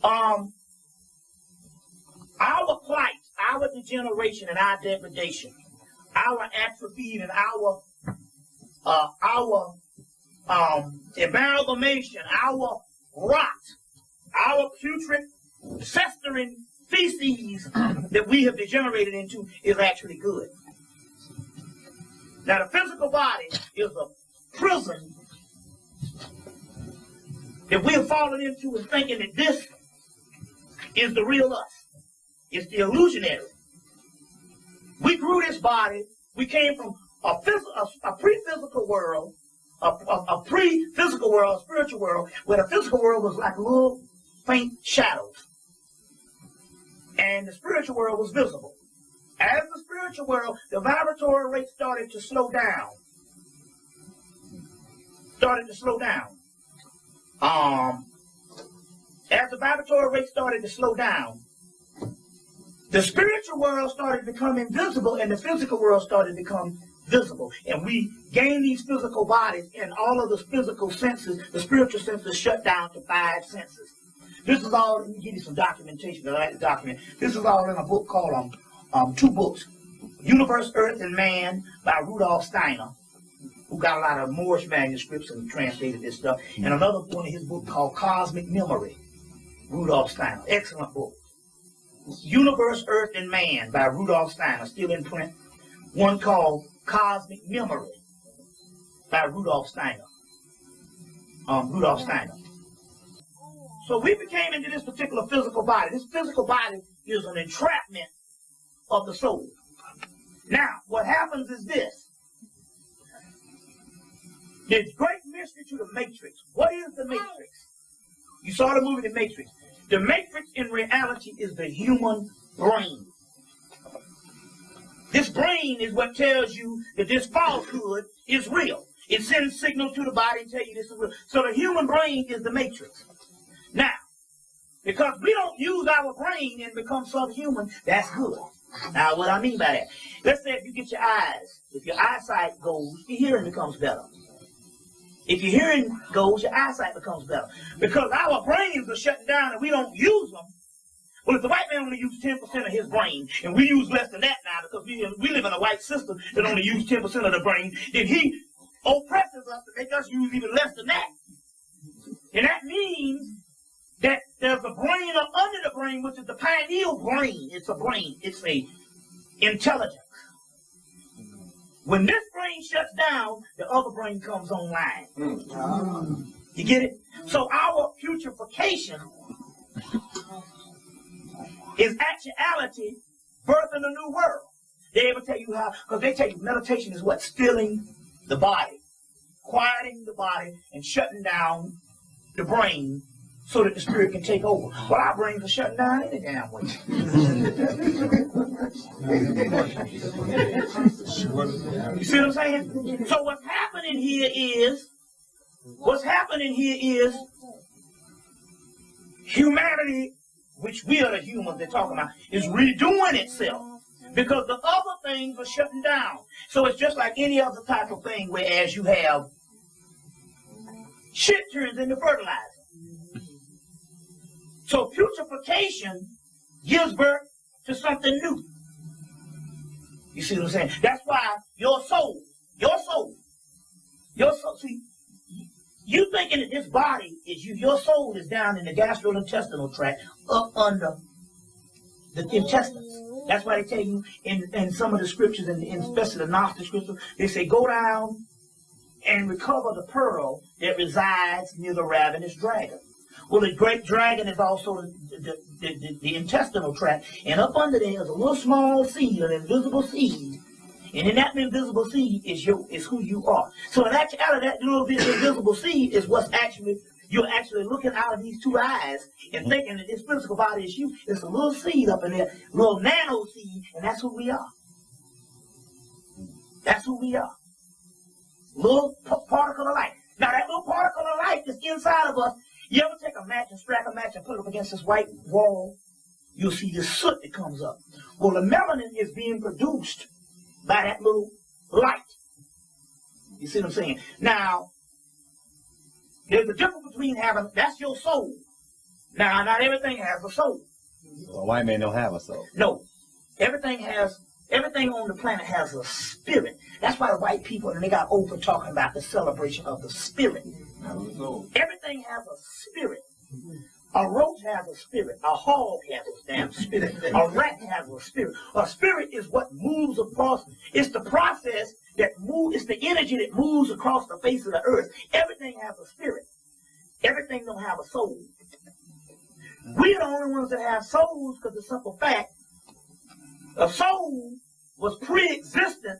Our plight, our degeneration and our degradation, our atrophy and our amalgamation, our rot, our putrid, festering feces that we have degenerated into is actually good. Now, the physical body is a prison that we have fallen into and thinking that this is the real us. It's the illusionary. We grew this body. We came from a pre-physical world, a pre-physical world, a spiritual world, where the physical world was like little faint shadows. And the spiritual world was visible. As the spiritual world, the vibratory rate started to slow down. As the vibratory rate started to slow down, the spiritual world started to become invisible and the physical world started to become visible. And we gained these physical bodies, and all of the physical senses, the spiritual senses, shut down to 5 senses. This is all, let me give you some documentation. I like to document. This is all in a book called, 2 books, Universe, Earth, and Man by Rudolf Steiner, who got a lot of Moorish manuscripts and translated this stuff, and another one in his book called Cosmic Memory, Rudolf Steiner. Excellent book. Universe, Earth, and Man by Rudolf Steiner, still in print. One called Cosmic Memory by Rudolf Steiner. So we became into this particular physical body. This physical body is an entrapment of the soul. Now, what happens is this. There's great mystery to the Matrix. What is the Matrix? You saw the movie The Matrix. The Matrix in reality is the human brain. This brain is what tells you that this falsehood is real. It sends signals to the body and tell you this is real. So the human brain is the Matrix. Now, because we don't use our brain and become subhuman, that's good. Now, what I mean by that, let's say if you get your eyes, if your eyesight goes, your hearing becomes better. If your hearing goes, your eyesight becomes better. Because our brains are shutting down and we don't use them. Well, if the white man only uses 10% of his brain, and we use less than that now because we live in a white system that only uses 10% of the brain, then he oppresses us to make us use even less than that. And that means that there's a brain up under the brain, which is the pineal brain. It's a brain. It's a intelligence. When this brain shuts down, the other brain comes online. You get it? So our putrefaction is actuality birthing a new world. They ever tell you how, because they tell you meditation is what? Stilling the body, quieting the body, and shutting down the brain so that the spirit can take over. Well, our brains are shutting down any damn way. You see what I'm saying? So what's happening here is humanity, which we are the humans they're talking about, is redoing itself because the other things are shutting down. So it's just like any other type of thing, whereas you have shit turns into fertilizer. So putrefaction gives birth to something new. You see what I'm saying? That's why your soul, see, you thinking that this body is you, your soul is down in the gastrointestinal tract, up under the intestines. That's why they tell you in some of the scriptures, and especially the Gnostic scriptures, they say go down and recover the pearl that resides near the ravenous dragon. Well, the great dragon is also the intestinal tract, and up under there is a little small seed, an invisible seed, and in that invisible seed is who you are. So in actuality, that little bit of invisible seed is what's actually, you're actually looking out of these 2 eyes and thinking that this physical body is you. It's a little seed up in there, a little nano seed, and that's who we are. That's who we are. Little particle of light. Now that little particle of light that's inside of us, you ever take a match and strap a match and put it up against this white wall? You'll see this soot that comes up. Well, the melanin is being produced by that little light. You see what I'm saying? Now, there's a difference between having, that's your soul. Now, not everything has a soul. So a white man don't have a soul. No. Everything on the planet has a spirit. That's why the white people, and they got over talking about the celebration of the spirit. Everything has a spirit. A roach has a spirit. A hog has a damn spirit. A rat has a spirit. A spirit is what moves across. It's the process that moves. It's the energy that moves across the face of the earth. Everything has a spirit. Everything don't have a soul. We're the only ones that have souls because of the simple fact a soul was pre-existent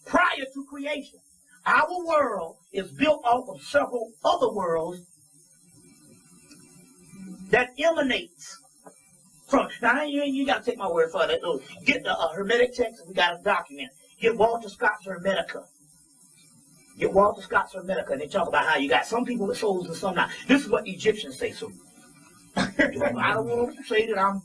prior to creation. Our world is built off of several other worlds that emanates from. Now, you got to take my word for it. Get the Hermetic text, and we got a document. Get Walter Scott's Hermetica. Get Walter Scott's Hermetica, and they talk about how you got some people with souls and some not. This is what the Egyptians say. So I don't want to say that I'm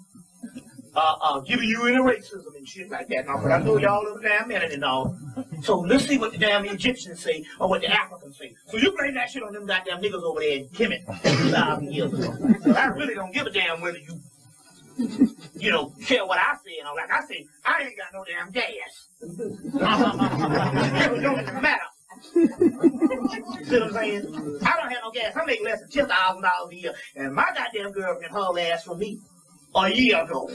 giving you any racism and shit like that, but I know y'all live a damn minute and all. So let's see what the damn Egyptians say or what the Africans say. So you blame that shit on them goddamn niggas over there in Hemmitt 2,000 years ago. So I really don't give a damn whether you care what I say and all. Like I say, I ain't got no damn gas. It don't even matter. See what I'm saying? I don't have no gas. I make less than $10,000 a year, and my goddamn girl can haul ass for me a year ago.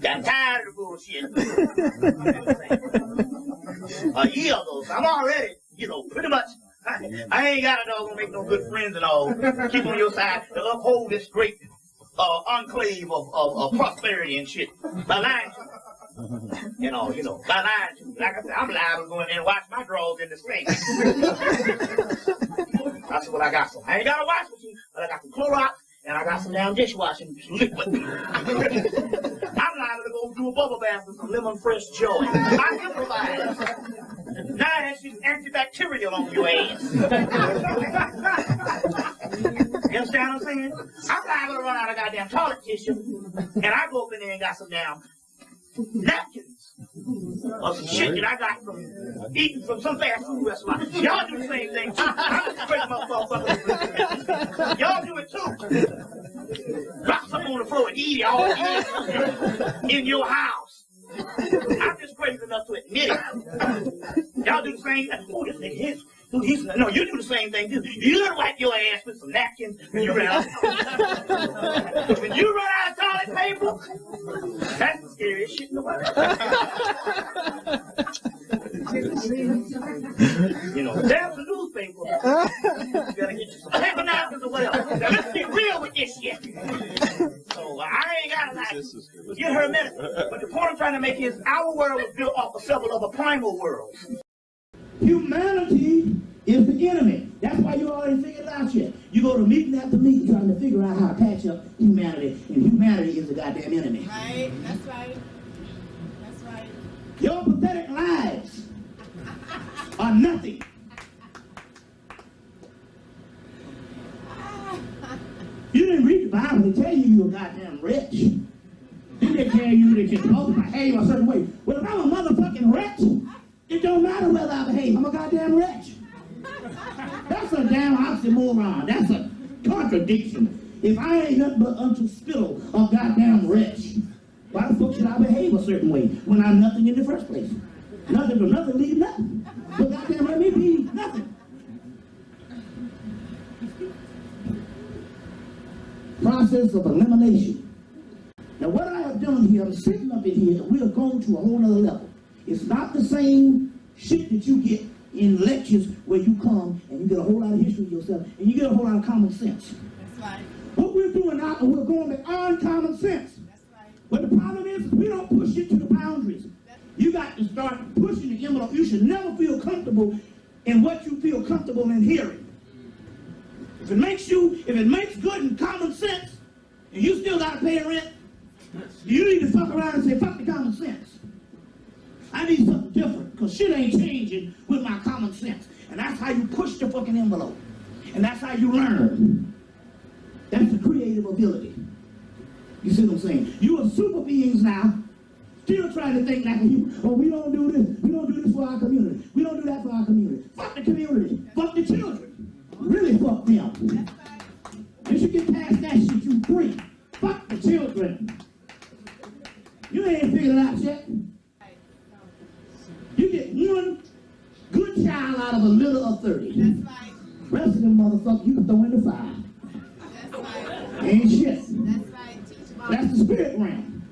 Got tired of the bullshit. A year ago, so I'm already, pretty much. I ain't got a dog gonna make no good friends and all. Keep on your side to uphold this great enclave of prosperity and shit by lying to you. By lying to you. Like I said, I'm liable to go in there and wash my drawers in the sink. That's what I got. So I ain't got a wash machine, but I got some Clorox and I got some damn dishwashing liquid. I'm liable to go do a bubble bath with some lemon fresh joy. I improvise. Now that shit's antibacterial on your ass. You understand what I'm saying? I'm liable to run out of goddamn toilet tissue, and I go up in there and got some damn napkins or some shit that I got from eating from some fast food restaurant. Y'all do the same thing too. I'm a straight motherfucker. Y'all do it too. Drop something on the floor and eat it all in your house. I'm just crazy enough to admit it. Y'all do the same thing. Oh, this nigga is. No, you do the same thing too. You gotta wipe your ass with some napkins when you run out. When you run out of toilet paper, that's the scariest shit in the world. There's a newspaper. You gotta get you some paper napkins or whatever. Now let's be real with this shit. So I ain't gotta lie. Get her a minute. But the point I'm trying to make is our world was built off of several other primal worlds. Humanity is the enemy. That's why you all ain't figured it out yet. You go to meeting after meeting trying to figure out how to patch up humanity, and humanity is the goddamn enemy. Right, that's right. That's right. Your pathetic lives are nothing. You didn't read the Bible to tell you you're a goddamn wretch. They didn't tell you that you're supposed to behave a certain way. Well, if I'm a motherfucking wretch, it don't matter whether I behave. I'm a goddamn wretch. That's a damn oxymoron. That's a contradiction. If I ain't nothing but unto spittle, a goddamn wretch, why the fuck should I behave a certain way when I'm nothing in the first place? Nothing from nothing leaves nothing. But goddamn let me be nothing. Process of elimination. Now what I have done here, I'm sitting up in here, and we are going to a whole nother level. It's not the same shit that you get in lectures where you come and you get a whole lot of history of yourself and you get a whole lot of common sense. That's right. What we're doing now, we're going beyond common sense. That's right. But the problem is we don't push it to the boundaries. You got to start pushing the envelope. You should never feel comfortable in what you feel comfortable in hearing. If it makes good and common sense, and you still got to pay rent, you need to fuck around and say, fuck the common sense. I need something different, because shit ain't changing with my common sense. And that's how you push the fucking envelope. And that's how you learn. That's the creative ability. You see what I'm saying? You are super beings now, still trying to think like a human. Oh, we don't do this. We don't do this for our community. We don't do that for our community. Fuck the community. Fuck the children. Really fuck them. Once you get past that shit, you free. Fuck the children. You ain't figured it out yet. You get one good child out of a little of 30. That's right. The rest of them motherfuckers you can throw in the fire. That's right. Ain't shit. That's right. Teach about That's the spirit realm.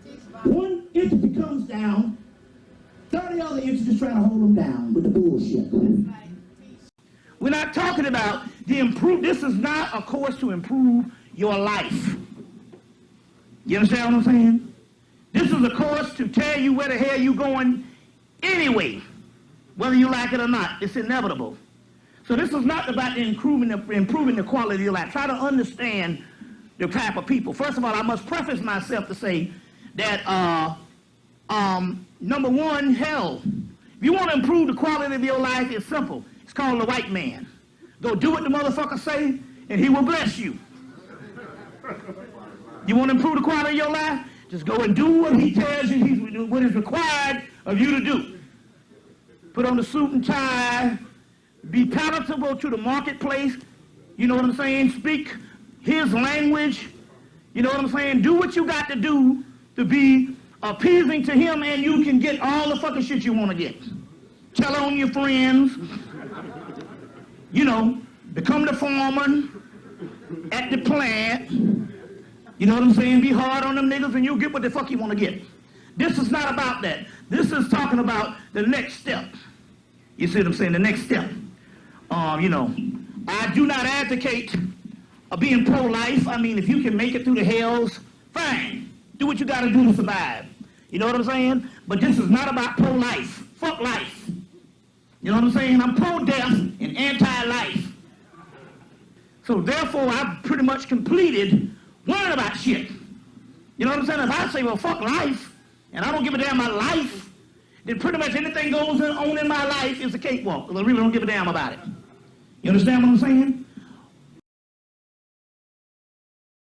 One entity comes down, 30 other entities trying to hold them down with the bullshit. We're not talking about the improve. This is not a course to improve your life. You understand what I'm saying? This is a course to tell you where the hell you going anyway, whether you like it or not. It's inevitable. So this is not about improving the quality of your life. Try to understand the type of people. First of all, I must preface myself to say that number one, hell, if you want to improve the quality of your life, it's simple. It's called the white man. Go do what the motherfucker say, and he will bless you. You want to improve the quality of your life? Just go and do what he tells you, what is required of you to do. Put on the suit and tie, be palatable to the marketplace, you know what I'm saying? Speak his language, you know what I'm saying? Do what you got to do to be appeasing to him, and you can get all the fucking shit you want to get. Tell on your friends, you know, become the foreman at the plant, you know what I'm saying? Be hard on them niggas and you'll get what the fuck you want to get. This is not about that. This is talking about the next step. You see what I'm saying? The next step. You know, I do not advocate being pro-life. I mean, if you can make it through the hells, fine. Do what you got to do to survive. You know what I'm saying? But this is not about pro-life. Fuck life. You know what I'm saying? I'm pro-death and anti-life. So therefore, I've pretty much completed worrying about shit. You know what I'm saying? If I say, well, fuck life, and I don't give a damn about life, then pretty much anything goes on in my life is a cakewalk, because I really don't give a damn about it. You understand what I'm saying?